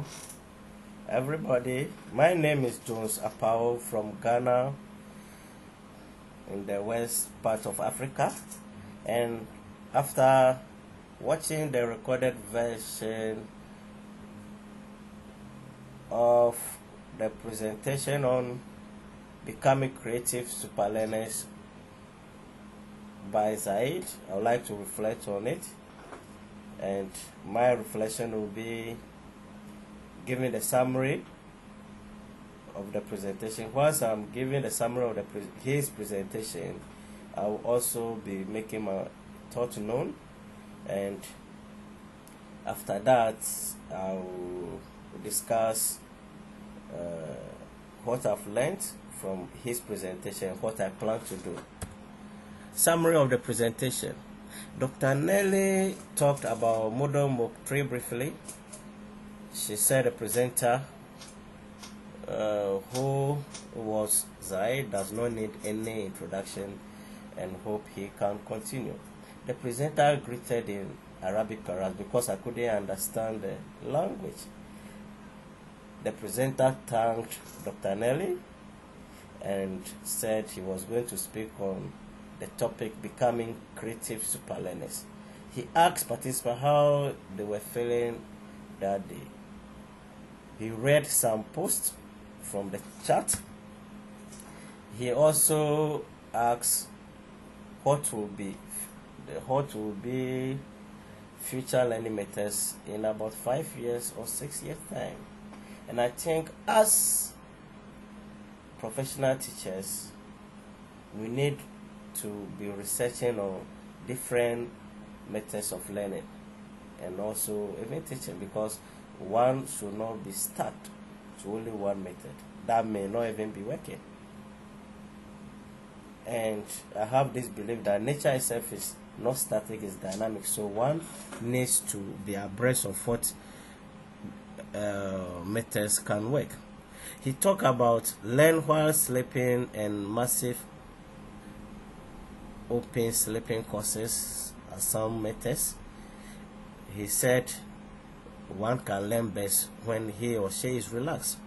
Hello, everybody. My name is Jones Apao from Ghana in the west part of Africa. And after watching the recorded version of the presentation on becoming creative superlearners by Zaid, I would like to reflect on it. And my reflection will be giving the summary of the presentation. Once I'm giving the summary of his presentation, I will also be making my thought known, and after that I will discuss what I've learned from his presentation, what I plan to do. Summary of the presentation. Dr. Nelly talked about model Mach 3 briefly. She said the presenter, who was Zaid, does not need any introduction and hope he can continue. The presenter greeted in Arabic perhaps because I couldn't understand the language. The presenter thanked Dr. Nelly and said he was going to speak on the topic becoming creative superlearners. He asked participants how they were feeling that day. He read some posts from the chat. He also asked what will be future learning methods in about 5 years or 6 years time. And I think as professional teachers, we need to be researching on different methods of learning and also even teaching, because one should not be stuck to only one method that may not even be working. And I have this belief that nature itself is not static, it's dynamic, so one needs to be abreast of what methods can work. He talked about learn while sleeping and massive open sleeping courses as some methods. He said one can learn best when he or she is relaxed.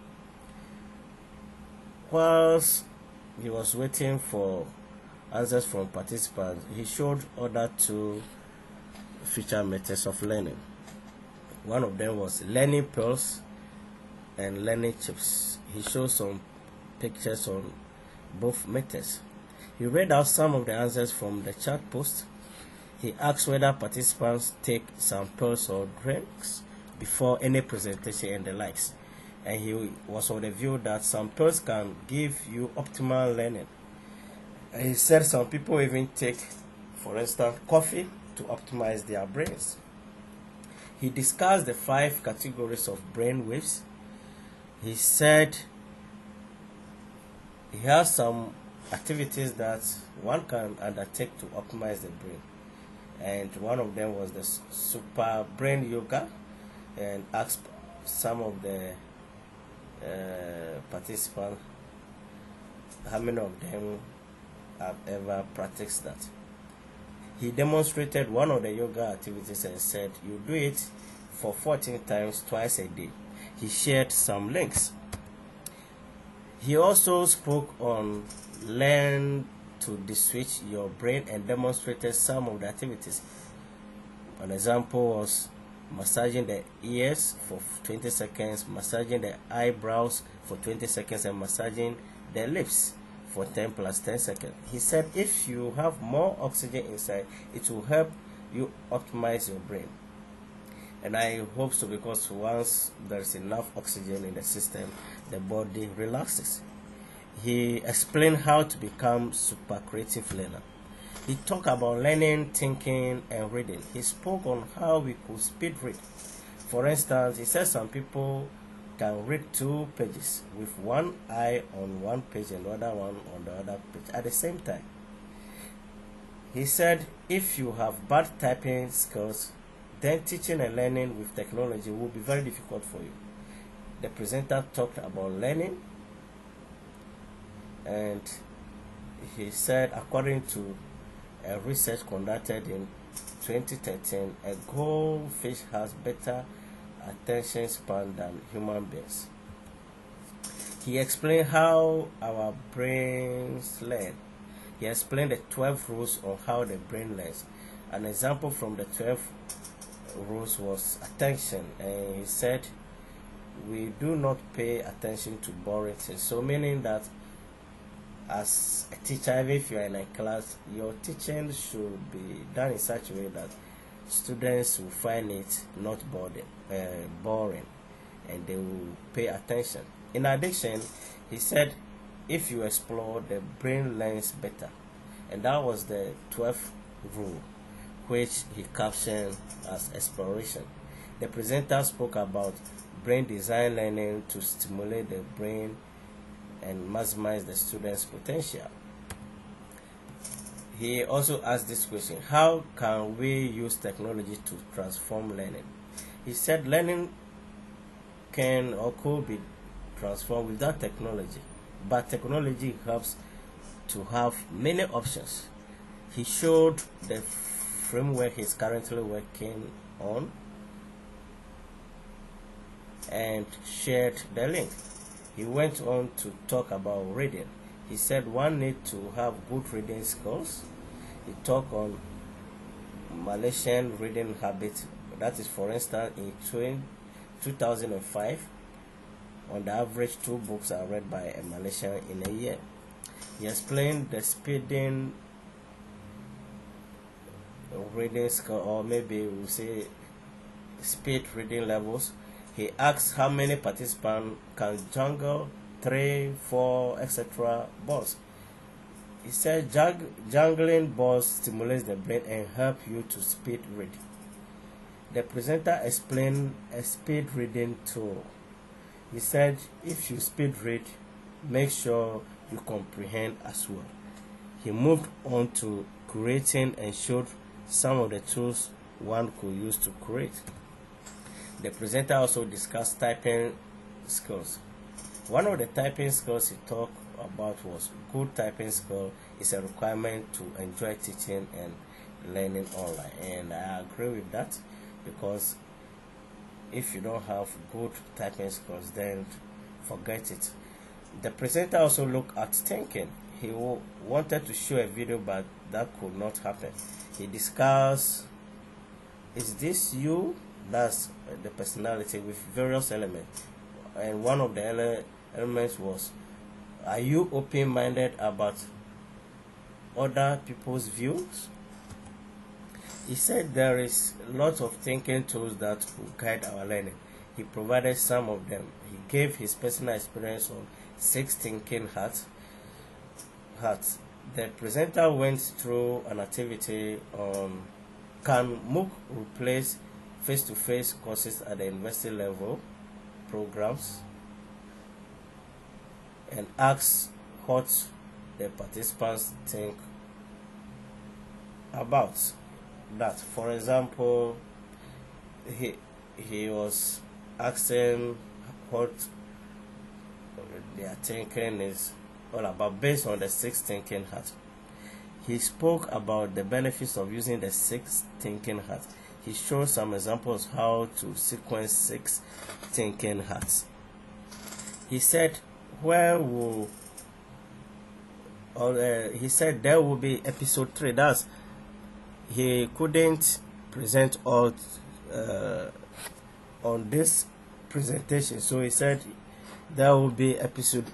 Whilst he was waiting for answers from participants, he showed other two future methods of learning. One of them was learning pearls and learning chips. He showed some pictures on both methods. He read out some of the answers from the chat post. He asked whether participants take some pills or drinks before any presentation and the likes. And he was of the view that some pills can give you optimal learning. And he said some people even take, for instance, coffee to optimize their brains. He discussed the 5 categories of brain waves. He said he has some activities that one can undertake to optimize the brain, and one of them was the super brain yoga, and asked some of the participants how many of them have ever practiced that. He demonstrated one of the yoga activities and said you do it for 14 times twice a day. He shared some links. He also spoke on learn to de-switch your brain and demonstrated some of the activities. An example was massaging the ears for 20 seconds, massaging the eyebrows for 20 seconds, and massaging the lips for 10 plus 10 seconds. He said if you have more oxygen inside, it will help you optimize your brain. And I hope so, because once there is enough oxygen in the system, the body relaxes. He explained how to become super creative learner. He talked about learning, thinking, and reading. He spoke on how we could speed read. For instance, he said some people can read 2 pages with one eye on one page and the other one on the other page at the same time. He said if you have bad typing skills, then teaching and learning with technology will be very difficult for you. The presenter talked about learning, and he said according to a research conducted in 2013, a goldfish has better attention span than human beings. He explained how our brains learn. He explained the 12 rules on how the brain learns. An example from the 12 rules was attention, and he said we do not pay attention to boring things. So meaning that as a teacher, even if you are in a class, your teaching should be done in such a way that students will find it not boring, and they will pay attention. In addition, he said if you explore, the brain learns better, and that was the 12th rule, which he captioned as exploration. The presenter spoke about brain design learning to stimulate the brain and maximize the student's potential. He also asked this question: how can we use technology to transform learning? He said learning can or could be transformed without technology, but technology helps to have many options. He showed the framework he's currently working on and shared the link. He went on to talk about reading. He said one needs to have good reading skills. He talked on Malaysian reading habits. That is, for instance, in 2005, on the average 2 books are read by a Malaysian in a year. He explained the speeding reading skill, or maybe we'll say speed reading levels. He asked how many participants can juggle 3, 4, etc. balls. He said juggling balls stimulates the brain and help you to speed read. The presenter explained a speed reading tool. He said if you speed read, make sure you comprehend as well. He moved on to creating and showed some of the tools one could use to create. The presenter also discussed typing skills. One of the typing skills he talked about was good typing skill is a requirement to enjoy teaching and learning online, and I agree with that, because if you don't have good typing skills, then forget it. The presenter also looked at thinking. He wanted to show a video, but that could not happen. He discussed, is this you? That's the personality with various elements, and one of the elements was, are you open-minded about other people's views? He said there is lots of thinking tools that will guide our learning. He provided some of them. He gave his personal experience on 6 thinking hats. The presenter went through an activity on can MOOC replace face-to-face courses at the university level programs, and asked what the participants think about that. For example, he was asking what their thinking is all about based on the 6 thinking hats. He spoke about the benefits of using the 6 thinking hats. He showed some examples how to sequence 6 thinking hats. He said he said there will be episode 3. That's, he couldn't present all on this presentation, so he said there will be episode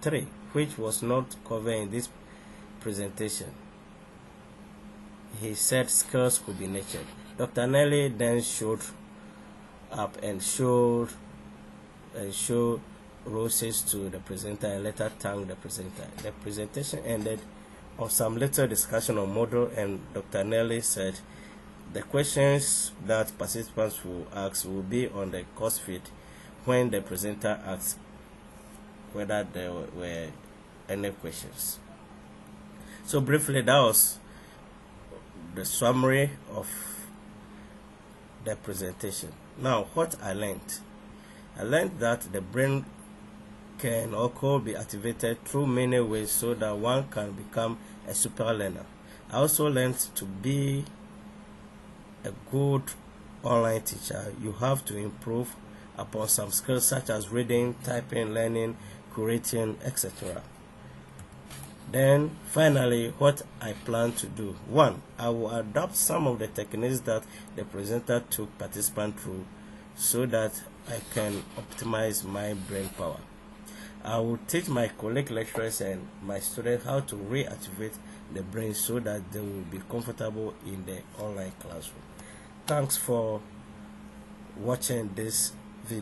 3, which was not covered in this presentation. He said skills could be nurtured. Dr. Nelly then showed up and showed roses to the presenter and later thanked the presenter. The presentation ended on some little discussion on model, and Dr. Nelly said the questions that participants will ask will be on the course feed when the presenter asked whether there were any questions. So briefly, that was the summary of the presentation. Now, what I learned that the brain can or could be activated through many ways so that one can become a super learner. I also learned to be a good online teacher, you have to improve upon some skills such as reading, typing, learning, curating, etc. Then finally, what I plan to do: 1. I will adopt some of the techniques that the presenter took participants through so that I can optimize my brain power. I will teach my colleague lecturers and my students how to reactivate the brain so that they will be comfortable in the online classroom. Thanks for watching this